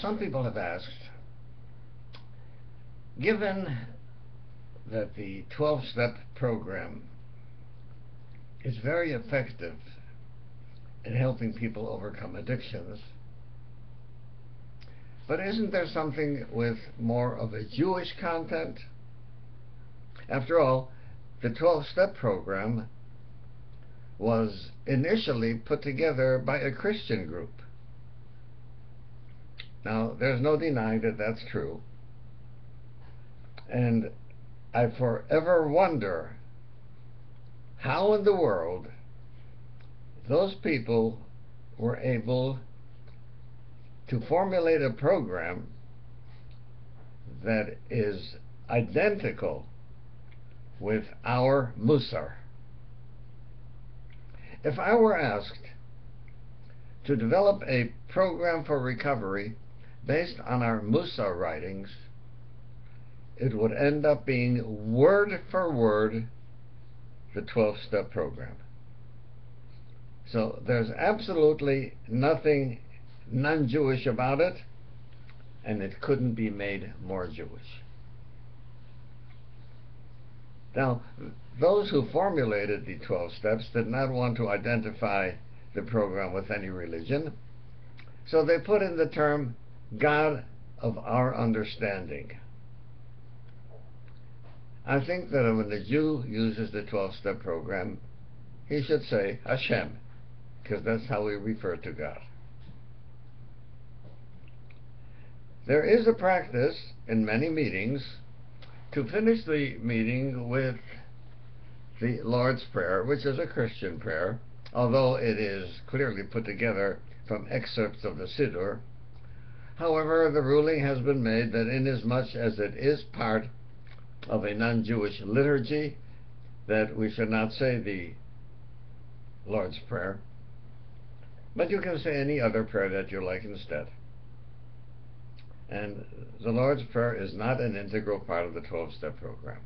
some people have asked, given that the 12-step program is very effective in helping people overcome addictions, but isn't there something with more of a Jewish content? After all, the 12-step program was initially put together by a Christian group. Now, there's no denying that that's true. And I forever wonder how in the world those people were able to formulate a program that is identical with our Musar. If I were asked to develop a program for recovery based on our Musar writings, it would end up being word for word the 12-step program. So there's absolutely nothing non-Jewish about it, and it couldn't be made more Jewish. Now, those who formulated the 12 steps did not want to identify the program with any religion, so they put in the term God of our understanding. I think that when the Jew uses the 12-step program, he should say Hashem, because that's how we refer to God. There is a practice in many meetings to finish the meeting with the Lord's Prayer, which is a Christian prayer, although it is clearly put together from excerpts of the Siddur. However, the ruling has been made that inasmuch as it is part of a non-Jewish liturgy, that we should not say the Lord's Prayer, but you can say any other prayer that you like instead. And the Lord's Prayer is not an integral part of the 12-step program.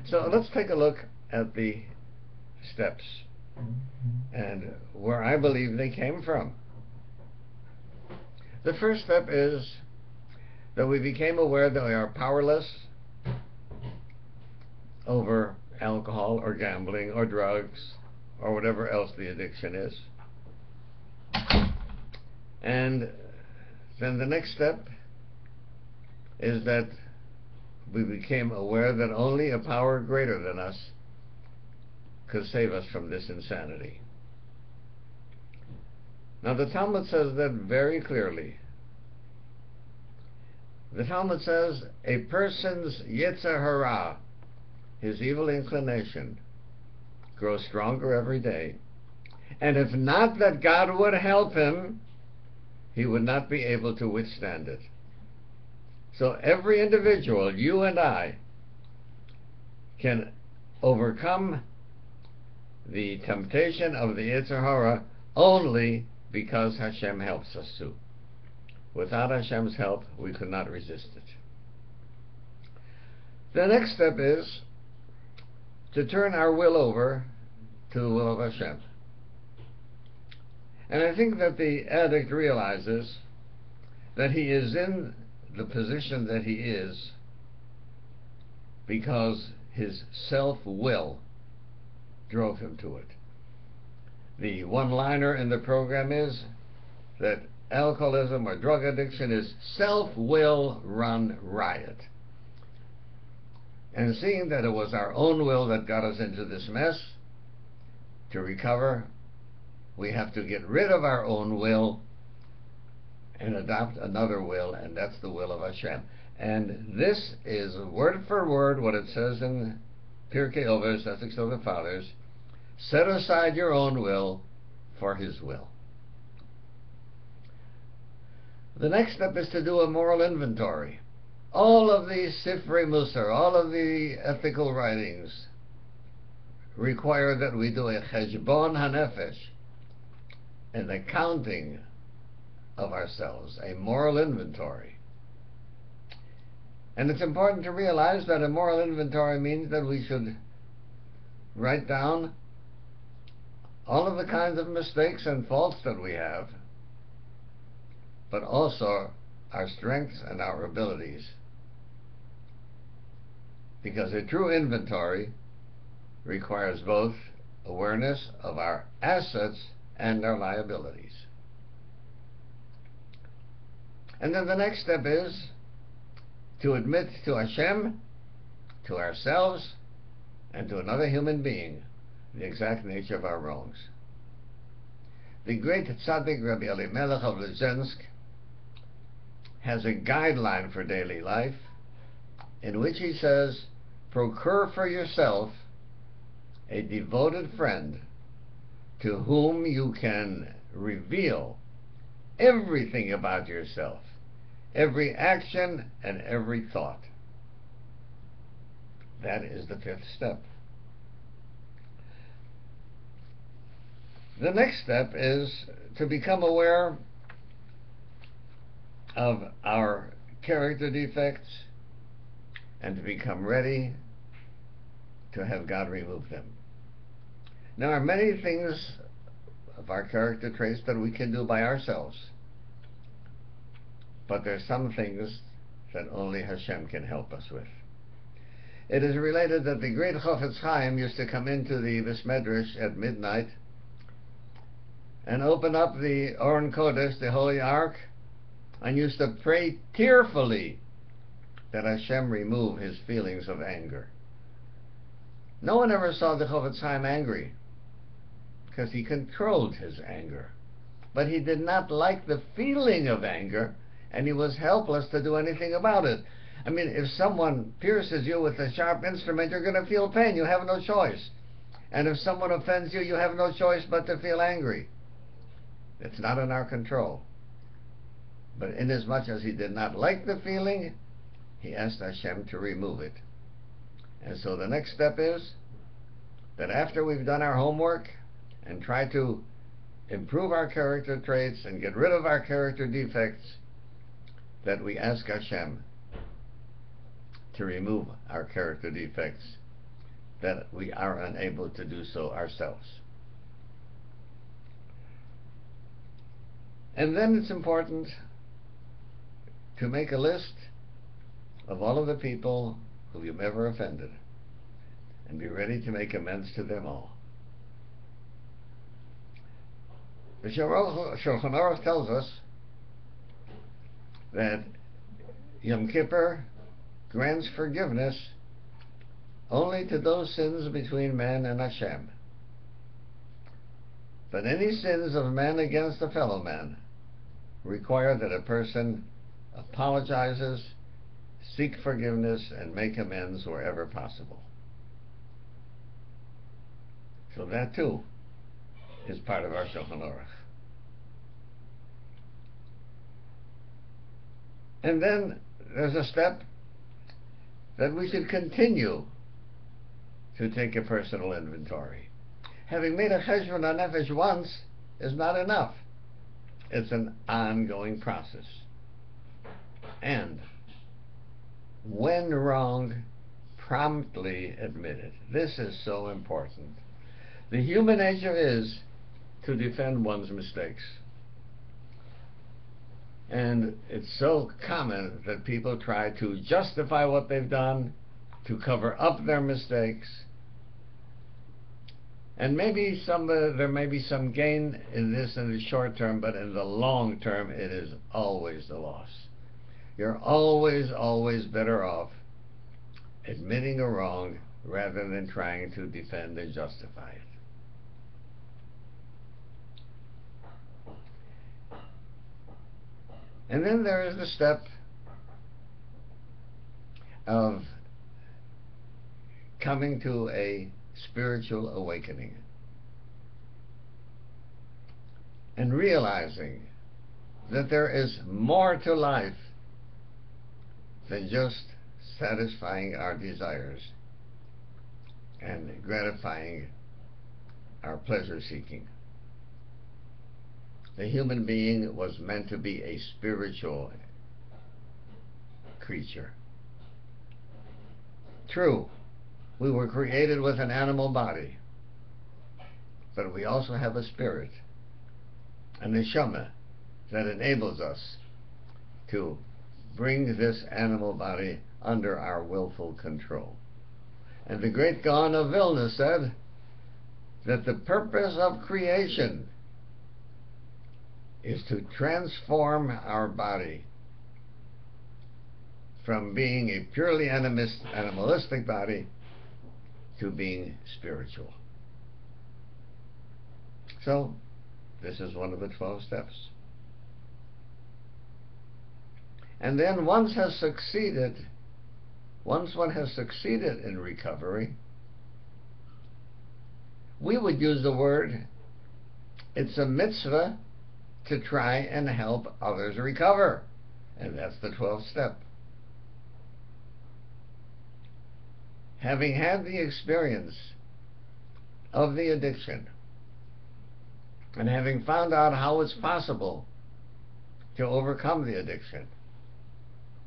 So let's take a look at the steps and where I believe they came from. The first step is that we became aware that we are powerless over alcohol or gambling or drugs or whatever else the addiction is. And then the next step is that we became aware that only a power greater than us could save us from this insanity. Now the Talmud says that very clearly. The Talmud says a person's Yetzer Hara, his evil inclination, grows stronger every day, and if not that God would help him, he would not be able to withstand it. So every individual, you and I, can overcome the temptation of the Yetzer Hara only because Hashem helps us to. Without Hashem's help, we could not resist it. The next step is to turn our will over to the will of Hashem. And I think that the addict realizes that he is in the position that he is because his self-will drove him to it. The one-liner in the program is that alcoholism or drug addiction is self-will run riot. And seeing that it was our own will that got us into this mess, to recover, we have to get rid of our own will and adopt another will, and that's the will of Hashem. And this is word for word what it says in Pirkei Avos, Ethics of the Fathers: set aside your own will for His will. The next step is to do a moral inventory. All of these Sifrei Musar, all of the ethical writings, require that we do a Cheshbon HaNefesh, an accounting of ourselves, a moral inventory. And it's important to realize that a moral inventory means that we should write down all of the kinds of mistakes and faults that we have, but also our strengths and our abilities. Because a true inventory requires both awareness of our assets and our liabilities. And then the next step is to admit to Hashem, to ourselves, and to another human being the exact nature of our wrongs. The great tzaddik Rabbi Elimelech of Lezhensk has a guideline for daily life in which he says, procure for yourself a devoted friend to whom you can reveal everything about yourself, every action and every thought. That is the fifth step. The next step is to become aware of our character defects and to become ready to have God remove them. There are many things of our character traits that we can do by ourselves, but there are some things that only Hashem can help us with. It is related that the great Chofetz Chaim used to come into the Beis Medrash at midnight and open up the Oren Kodesh, the Holy Ark, and used to pray tearfully that Hashem remove his feelings of anger. No one ever saw the Chofetz Chaim angry, because he controlled his anger. But he did not like the feeling of anger, and he was helpless to do anything about it. I mean, if someone pierces you with a sharp instrument, you're going to feel pain. You have no choice. And if someone offends you, you have no choice but to feel angry. It's not in our control. But inasmuch as he did not like the feeling, he asked Hashem to remove it. And so the next step is that after we've done our homework and try to improve our character traits and get rid of our character defects, that we ask Hashem to remove our character defects, that we are unable to do so ourselves. And then it's important to make a list of all of the people who you've ever offended and be ready to make amends to them all. The Shulchan Aruch tells us that Yom Kippur grants forgiveness only to those sins between man and Hashem. But any sins of man against a fellow man require that a person apologizes, seek forgiveness, and make amends wherever possible. So that too is part of our Shulchan Aruch. And then there's a step that we should continue to take a personal inventory. Having made a cheshbon hanefesh once is not enough. It's an ongoing process. And when wrong, promptly admit it. This is so important. The human nature is to defend one's mistakes. And it's so common that people try to justify what they've done, to cover up their mistakes. And maybe there may be some gain in this in the short term, but in the long term it is always the loss. You're always, always better off admitting a wrong rather than trying to defend and justify it. And then there is the step of coming to a spiritual awakening and realizing that there is more to life than just satisfying our desires and gratifying our pleasure seeking. The human being was meant to be a spiritual creature. True, we were created with an animal body, but we also have a spirit, a neshama, that enables us to bring this animal body under our willful control. And the great Gaon of Vilna said that the purpose of creation is to transform our body from being a purely animalistic body to being spiritual. So, this is one of the 12 steps. And then once one has succeeded in recovery, we would use the word, it's a mitzvah to try and help others recover. And that's the 12th step. Having had the experience of the addiction, and having found out how it's possible to overcome the addiction,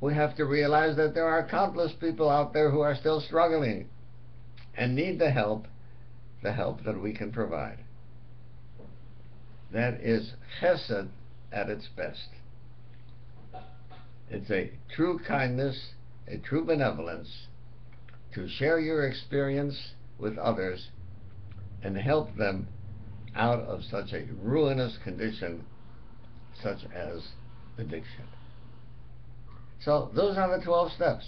we have to realize that there are countless people out there who are still struggling and need the help that we can provide. That is chesed at its best. It's a true kindness, a true benevolence, to share your experience with others and help them out of such a ruinous condition such as addiction. So those are the 12 steps.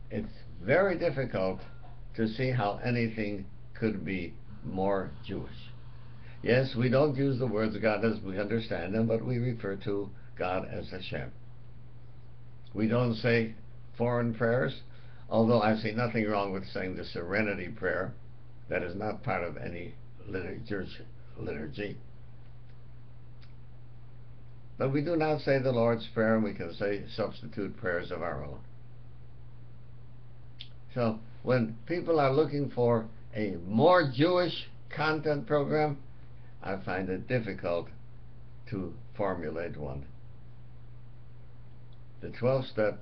It's very difficult to see how anything could be more Jewish. Yes, we don't use the words God as we understand them, but we refer to God as Hashem. We don't say foreign prayers, although I see nothing wrong with saying the Serenity Prayer. That is not part of any liturgy. But we do not say the Lord's Prayer, and we can say substitute prayers of our own. So when people are looking for a more Jewish content program, I find it difficult to formulate one. The 12-step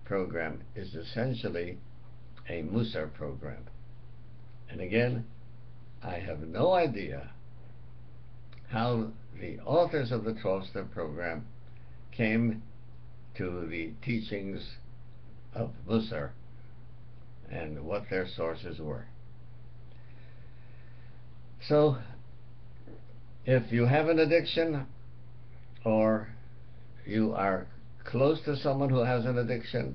program is essentially a Musar program. And again, I have no idea how the authors of the 12-step program came to the teachings of Musar and what their sources were. So, if you have an addiction, or you are close to someone who has an addiction,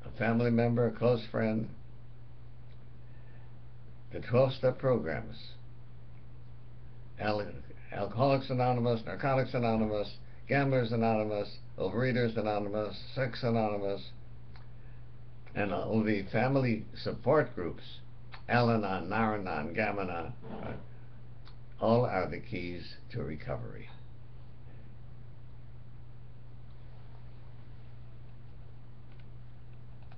a family member, a close friend, the 12-step programs, Alcoholics Anonymous, Narcotics Anonymous, Gamblers Anonymous, Overeaters Anonymous, Sex Anonymous, and all the family support groups, Al-Anon, Nar-Anon, Gam-Anon, all are the keys to recovery.